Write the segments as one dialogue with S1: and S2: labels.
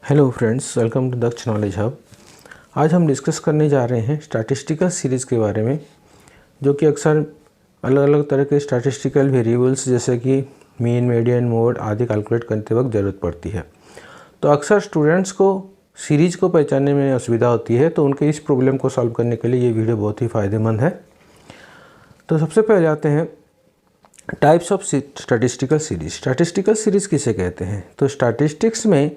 S1: Hello friends, welcome to Daksh knowledge hub. आज हम discuss करने जा रहे हैं स्टैटिस्टिकल सीरीज़ के बारे में, जो कि अक्सर अलग अलग तरह के स्टैटिस्टिकल वेरिएबल्स जैसे कि मीन, मीडियन, मोड आदि कैलकुलेट करते वक्त ज़रूरत पड़ती है। तो अक्सर स्टूडेंट्स को सीरीज़ को पहचानने में असुविधा होती है, तो उनके इस प्रॉब्लम को सॉल्व करने के लिए ये वीडियो बहुत ही फ़ायदेमंद है। तो सबसे पहले आते हैं types of statistical series. Statistical series किसे कहते हैं? तो स्टैटिस्टिक्स में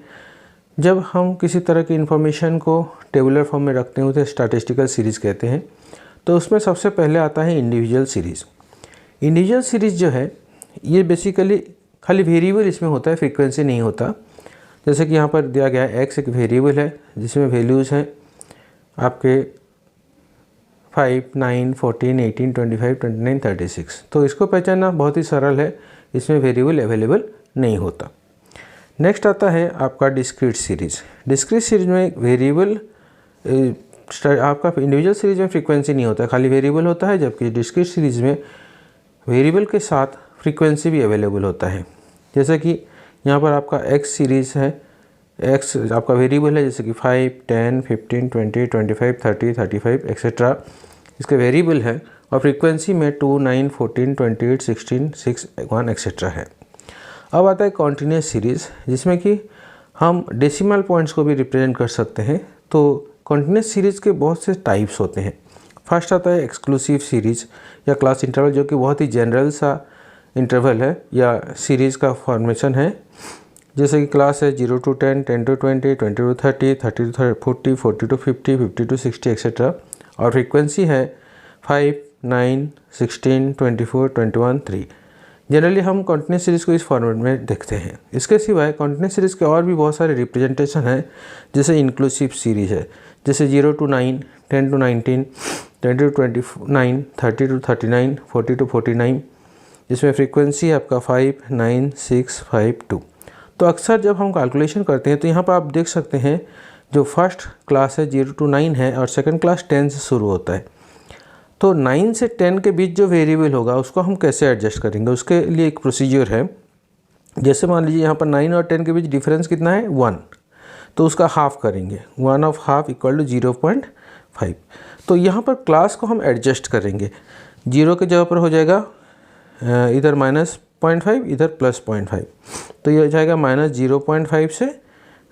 S1: जब हम किसी तरह की इन्फॉर्मेशन को टेबुलर फॉर्म में रखते हैं उसे स्टैटिस्टिकल सीरीज़ कहते हैं। तो उसमें सबसे पहले आता है इंडिविजुअल सीरीज़। इंडिविजुअल सीरीज़ जो है ये बेसिकली खाली वेरिएबल इसमें होता है, फ्रीक्वेंसी नहीं होता। जैसे कि यहाँ पर दिया गया है एक्स एक वेरिएबल है जिसमें वैल्यूज़ हैं आपके 5, 9, 14, 18, 25, 29, 36। तो इसको पहचानना बहुत ही सरल है, इसमें वेरिएबल अवेलेबल नहीं होता। नेक्स्ट आता है आपका डिस्क्रीट सीरीज़। डिस्क्रीट सीरीज में वेरिएबल आपका इंडिविजुअल सीरीज में फ्रीक्वेंसी नहीं होता, खाली वेरिएबल होता है, जबकि डिस्क्रीट सीरीज में वेरिएबल के साथ फ्रीक्वेंसी भी अवेलेबल होता है। जैसे कि यहाँ पर आपका एक्स सीरीज़ है, एक्स आपका वेरिएबल है, जैसे कि 5, 10, 15, 20, 25, 30, 35 एक्सेट्रा इसके वेरिएबल है, और फ्रीक्वेंसी में 2, 9, 14, 28, 16, 6, 1 एक्सेट्रा है। अब आता है कॉन्टीन्यूअस सीरीज़, जिसमें कि हम डेसिमल पॉइंट्स को भी रिप्रेजेंट कर सकते हैं। तो कॉन्टीन्यूअस सीरीज़ के बहुत से टाइप्स होते हैं। फर्स्ट आता है एक्सक्लूसिव सीरीज़ या क्लास इंटरवल, जो कि बहुत ही जनरल सा इंटरवल है या सीरीज़ का फॉर्मेशन है। जैसे कि क्लास है 0 to 10, 10 to 20, 20 to 30, 30 to 40, 40 to 50, 50 to 60 etcetera, और फ्रीक्वेंसी है 5, 9, 16, 24, 21, 3। जनरली हम कॉन्टिन्यूस सीरीज़ को इस फॉर्मेट में देखते हैं। इसके सिवाय कॉन्टिन्यूस सीरीज़ के और भी बहुत सारे रिप्रेजेंटेशन हैं, जैसे इंक्लूसिव सीरीज़ है, जैसे 0 to 9, 10 to 19, 20 to 29, 30 to 39, 40 to 49, जिसमें फ्रीक्वेंसी आपका 5, 9, 6, 5, 2। तो अक्सर जब हम कैलकुलेशन करते हैं तो यहाँ पर आप देख सकते हैं जो फर्स्ट क्लास है 0 to 9 है और सेकेंड क्लास 10 से शुरू होता है। तो 9 से 10 के बीच जो वेरिएबल होगा उसको हम कैसे एडजस्ट करेंगे, उसके लिए एक प्रोसीजर है। जैसे मान लीजिए यहाँ पर 9 और 10 के बीच डिफरेंस कितना है, 1, तो उसका हाफ करेंगे, 1 of half इक्वल टू 0.5। तो यहाँ पर क्लास को हम एडजस्ट करेंगे, 0 के जगह पर हो जाएगा इधर -0.5, इधर +0.5, तो ये हो जाएगा -0.5 से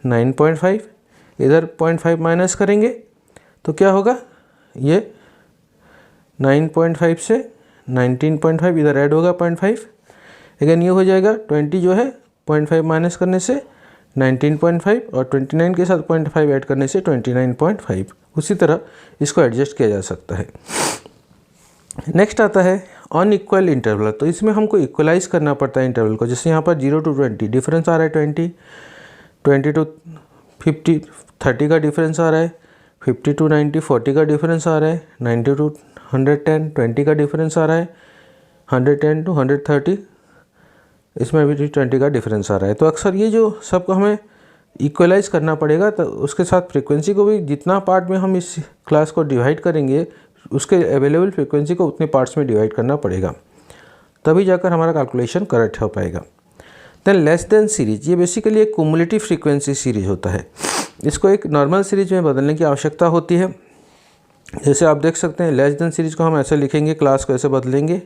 S1: 9.5, इधर 0.5 माइनस करेंगे तो क्या होगा, ये 9.5 से 19.5, इधर ऐड होगा 0.5, अगेन ये हो जाएगा 20 जो है 0.5 माइनस करने से 19.5, और 29 के साथ 0.5 ऐड करने से 29.5। उसी तरह इसको एडजस्ट किया जा सकता है। नेक्स्ट आता है अनइक्वल इंटरवल। तो इसमें हमको इक्वलाइज करना पड़ता है इंटरवल को। जैसे यहाँ पर 0 to 20 डिफरेंस आ रहा है 20, 20 to 50 30 का डिफरेंस आ रहा है, 50 to 90 40 का डिफरेंस आ रहा है, 90 to 110 20 का डिफरेंस आ रहा है, 110 to 130 इसमें भी 20 का डिफरेंस आ रहा है। तो अक्सर ये जो सबको हमें इक्वलाइज करना पड़ेगा, तो उसके साथ फ्रीक्वेंसी को भी जितना पार्ट में हम इस क्लास को डिवाइड करेंगे उसके अवेलेबल फ्रीक्वेंसी को उतने पार्ट्स में डिवाइड करना पड़ेगा, तभी जाकर हमारा कैलकुलेशन करेक्ट हो पाएगा। देन लेस देन सीरीज, ये बेसिकली एक कुमुलेटिव फ्रीक्वेंसी सीरीज होता है। इसको एक नॉर्मल सीरीज में बदलने की आवश्यकता होती है। जैसे आप देख सकते हैं लेस देन सीरीज को हम ऐसे लिखेंगे, क्लास को ऐसे बदलेंगे,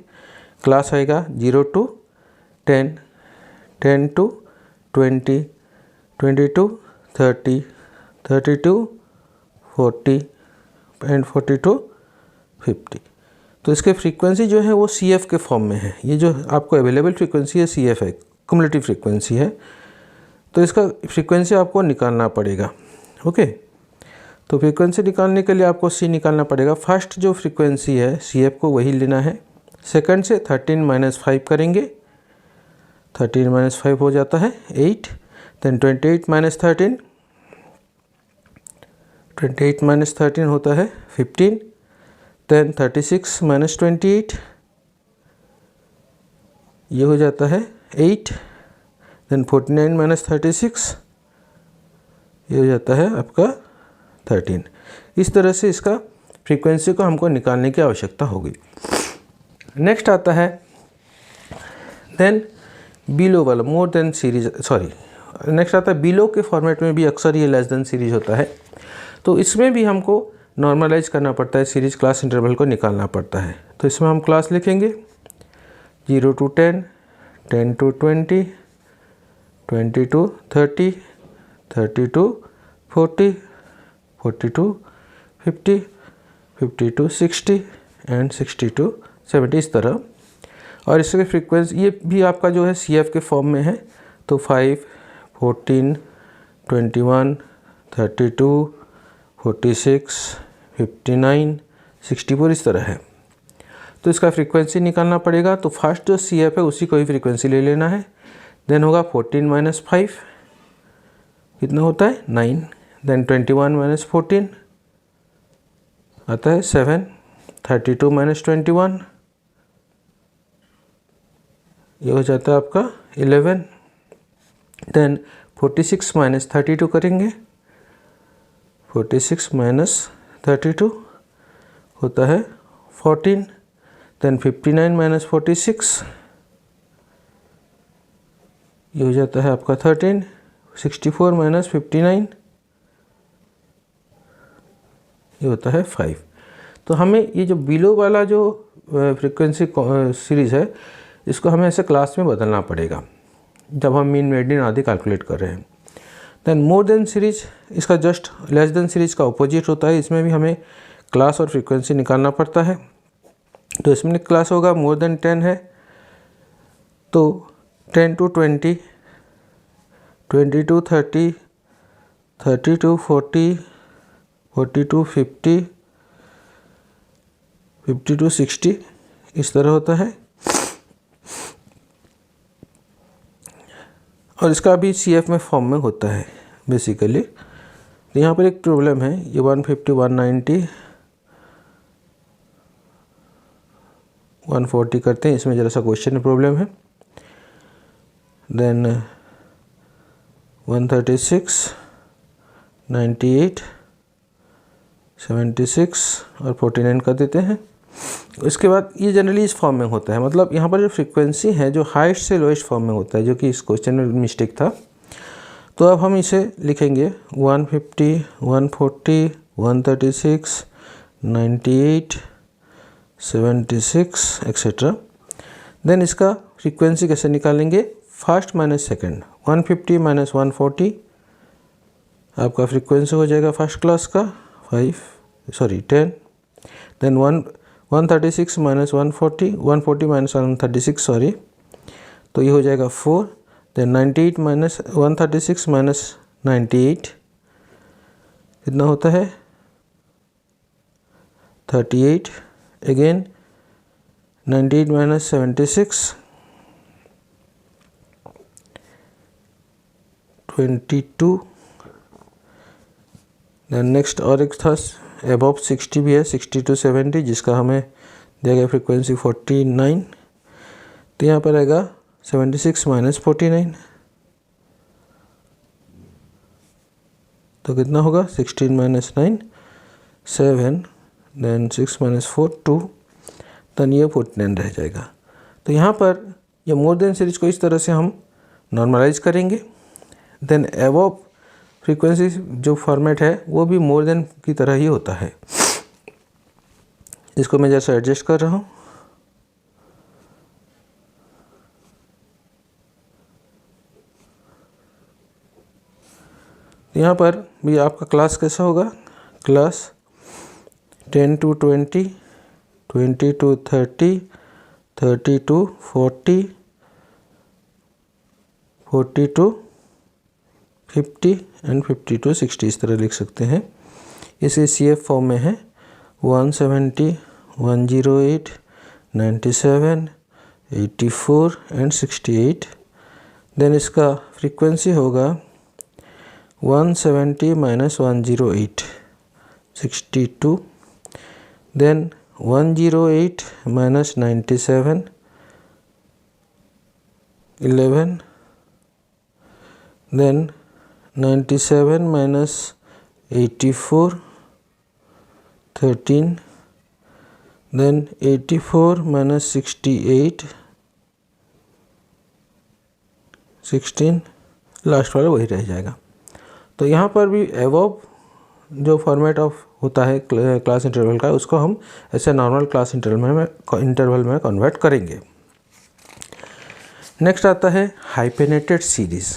S1: क्लास आएगा 0 to 10, 10 to 20, 20 to 30, 30 to 40 and 40 to 50। तो इसके फ्रीक्वेंसी जो है वो CF के फॉर्म में है। ये जो आपको अवेलेबल फ्रीक्वेंसी है CF है, कुमुलेटिव फ्रीक्वेंसी है। तो इसका फ्रीक्वेंसी आपको निकालना पड़ेगा। ओके, तो फ्रीक्वेंसी निकालने के लिए आपको C निकालना पड़ेगा। फर्स्ट जो फ्रीक्वेंसी है CF को वही लेना है। सेकंड से 13 - 5 करेंगे, 13 - 5 हो जाता है 8, देन 28 - 13, 28 - 13 होता है 15, देन 36 - 28 ये हो जाता है 8, देन 49 - 36 ये हो जाता है आपका 13। इस तरह से इसका फ्रीक्वेंसी को हमको निकालने की आवश्यकता होगी। नेक्स्ट आता है देन बिलो वाला मोर देन सीरीज, नेक्स्ट आता है बिलो के फॉर्मेट में भी अक्सर ये लेस देन सीरीज होता है, तो इसमें भी हमको नॉर्मलाइज करना पड़ता है, सीरीज क्लास इंटरवल को निकालना पड़ता है। तो इसमें हम क्लास लिखेंगे 0 to 10, 10 to 20, 20 to 30, 30 to 40, 40 to 50, 50 to 60 and 60 to 70 इस तरह। और इसके फ्रीक्वेंसी ये भी आपका जो है CF के फॉर्म में है, तो 5, 14, 21, 32, 46, 59, 64 इस तरह है। तो इसका फ्रीक्वेंसी निकालना पड़ेगा। तो फर्स्ट जो CF है उसी को ही फ्रीक्वेंसी ले लेना है। देन होगा 14 - 5 कितना होता है 9। देन 21 - 14 आता है 7। 32 - 21 ये हो जाता है आपका 11। देन 46 - 32 करेंगे, 46 - 32 होता है 14। देन 59 - 46 ये हो जाता है आपका 13। 64 - 59 ये होता है 5। तो हमें ये जो बिलो वाला जो फ्रीक्वेंसी सीरीज़ है इसको हमें ऐसे क्लास में बदलना पड़ेगा जब हम मीन मीडियन आदि कैलकुलेट कर रहे हैं। देन मोर देन सीरीज इसका जस्ट लेस देन सीरीज का अपोजिट होता है। इसमें भी हमें क्लास और फ्रीक्वेंसी निकालना पड़ता है। तो इसमें क्लास होगा मोर देन 10 है तो 10 to 20, 20 to 30, 30 to 40, 40 to 50, 50 to 60 इस तरह होता है। और इसका भी CF में फॉर्म में होता है बेसिकली। तो यहाँ पर एक प्रॉब्लम है, ये 150, 190, 140 करते हैं, इसमें ज़रा सा क्वेश्चन प्रॉब्लम है। देन 136, 98, 76 और 49 कर देते हैं। इसके बाद ये जनरली इस फॉर्म में होता है, मतलब यहाँ पर जो फ्रीक्वेंसी है जो हाईएस्ट से लोएस्ट फॉर्म में होता है, जो कि इस क्वेश्चन में मिस्टेक था। तो अब हम इसे लिखेंगे 150, 140, 136, 98, 76 एक्सेट्रा। देन इसका फ्रीक्वेंसी कैसे निकालेंगे, फर्स्ट माइनस सेकेंड। 150 - 140 आपका फ्रीक्वेंसी हो जाएगा फर्स्ट क्लास का 10। देन 136 - 140, 140 - 136 सॉरी, तो ये हो जाएगा 4। देन 98 - 136 - 98 कितना होता है 38। अगेन 98 - 76 22। देन नेक्स्ट और एक था अबव 60 भी है, 60 to 70, जिसका हमें दिया गया फ्रीक्वेंसी 49। तो यहाँ पर आएगा 76 - 49 तो कितना होगा 16 - 9 7। देन 6 - 4 2, देन ये 49 रह जाएगा। तो यहाँ पर ये मोर देन सीरीज को इस तरह से हम नॉर्मलाइज करेंगे। देन अबव फ्रीक्वेंसी जो फॉर्मेट है वो भी मोर देन की तरह ही होता है। इसको मैं जैसे एडजस्ट कर रहा हूँ। यहाँ पर भी आपका क्लास कैसा होगा, class 10 to 20, 20 to 30, 30 to 40, 40 to 50 and 50 to 60 इस तरह लिख सकते हैं। इसे CF फॉर्म में है 170, 108, 97, 84 एंड 68। देन इसका फ्रीक्वेंसी होगा 170 - 108 62। देन 108 - 97 11। देन 97 - 84 13। देन 84 - 68 16। लास्ट वाला वही रह जाएगा। तो यहाँ पर भी एबव जो फॉर्मेट ऑफ होता है क्लास इंटरवल का, उसको हम ऐसे नॉर्मल क्लास इंटरवल में कन्वर्ट करेंगे। नेक्स्ट आता है हाइफेनेटेड सीरीज़।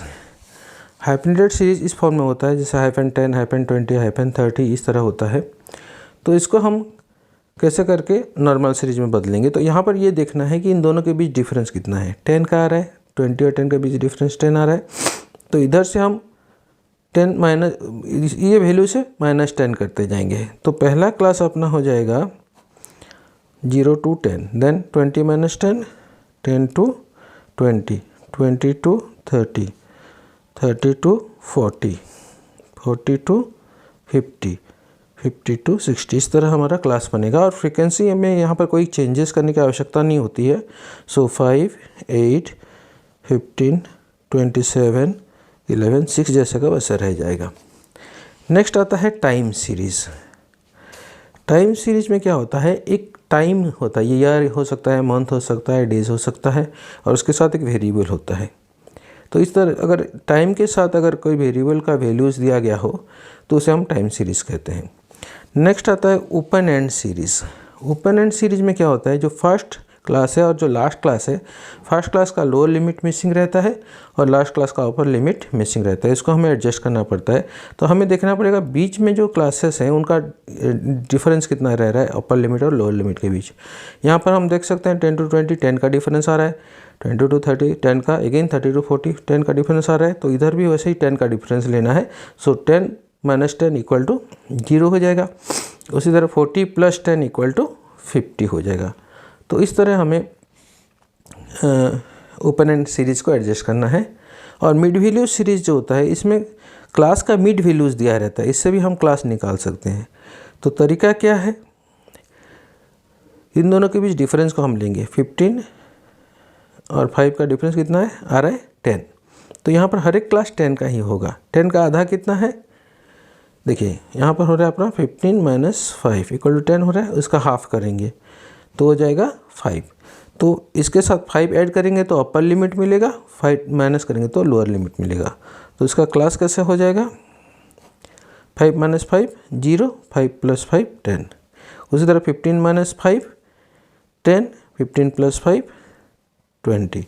S1: हाइफेनेटेड सीरीज़ इस फॉर्म में होता है जैसे -10, -20, -30 इस तरह होता है। तो इसको हम कैसे करके नॉर्मल सीरीज में बदलेंगे। तो यहाँ पर ये देखना है कि इन दोनों के बीच डिफरेंस कितना है। 10 का आ रहा है, 20 और 10 के बीच डिफरेंस 10 आ रहा है। तो इधर से हम 10 माइनस ये वैल्यू से -10 करते जाएंगे। तो पहला क्लास अपना हो जाएगा 0 to 10, then 20 - 10, 10 to 20, 20 to 30, 30 to 40, 40 to 50, 50 to 60 इस तरह हमारा क्लास बनेगा। और फ्रीक्वेंसी में यहाँ पर कोई चेंजेस करने की आवश्यकता नहीं होती है। सो 5, 8, 15, 27, 11, 6 जैसे का वैसा रह जाएगा। नेक्स्ट आता है टाइम सीरीज़। टाइम सीरीज में क्या होता है, एक टाइम होता है, ये ईयर हो सकता है, मंथ हो सकता है, डेज हो सकता है, और उसके साथ एक वेरिएबल होता है। तो इस तरह अगर टाइम के साथ अगर कोई वेरिएबल का वैल्यूज़ दिया गया हो तो उसे हम टाइम सीरीज़ कहते हैं। नेक्स्ट आता है open and series. Open and series में क्या होता है, जो फर्स्ट क्लास है और जो लास्ट क्लास है, फर्स्ट क्लास का लोअर लिमिट मिसिंग रहता है और लास्ट क्लास का अपर लिमिट मिसिंग रहता है। इसको हमें एडजस्ट करना पड़ता है। तो हमें देखना पड़ेगा बीच में जो क्लासेस हैं उनका डिफरेंस कितना रह रहा है अपर लिमिट और लोअर लिमिट के बीच। यहाँ पर हम देख सकते हैं 10 to 20 10 का डिफरेंस आ रहा है, 20 to 30 10 का, अगेन 30 to 40 10 का डिफरेंस आ रहा है। तो इधर भी वैसे ही 10 का डिफरेंस लेना है। सो 10 - 10 इक्वल टू 0 हो जाएगा। उसी तरह 40 + 10 इक्वल टू 50 हो जाएगा। तो इस तरह हमें ओपन एंड सीरीज़ को एडजस्ट करना है। और मिड वैल्यूज सीरीज़ जो होता है, इसमें क्लास का मिड वैल्यूज़ दिया रहता है, इससे भी हम क्लास निकाल सकते हैं। तो तरीका क्या है, इन दोनों के बीच डिफरेंस को हम लेंगे। 15 और 5 का डिफरेंस कितना है, आ रहा है 10। तो यहाँ पर हर एक क्लास 10 का ही होगा। 10 का आधा कितना है, देखिए यहाँ पर हो रहा है अपना 15 - 5 इक्वल टू 10 हो रहा है, उसका हाफ करेंगे तो हो जाएगा 5। तो इसके साथ 5 ऐड करेंगे तो अपर लिमिट मिलेगा, 5 माइनस करेंगे तो लोअर लिमिट मिलेगा। तो इसका क्लास कैसे हो जाएगा, 5 - 5 0, 5 + 5 10। उसी तरह 15 - 5 10, 15 + 5 20,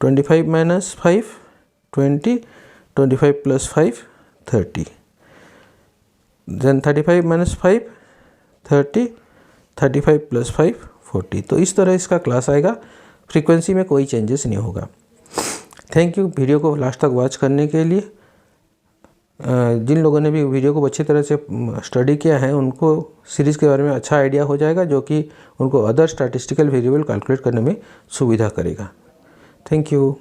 S1: 25 - 5 20, 25 + 5 30, देन 35 - 5 30, 35 + 5 40। तो इस तरह इसका क्लास आएगा, फ्रीक्वेंसी में कोई चेंजेस नहीं होगा। थैंक यू वीडियो को लास्ट तक वॉच करने के लिए। जिन लोगों ने भी वीडियो को अच्छी तरह से स्टडी किया है उनको सीरीज़ के बारे में अच्छा आइडिया हो जाएगा, जो कि उनको अदर स्टैटिस्टिकल वेरिएबल कैलकुलेट करने में सुविधा करेगा। Thank you.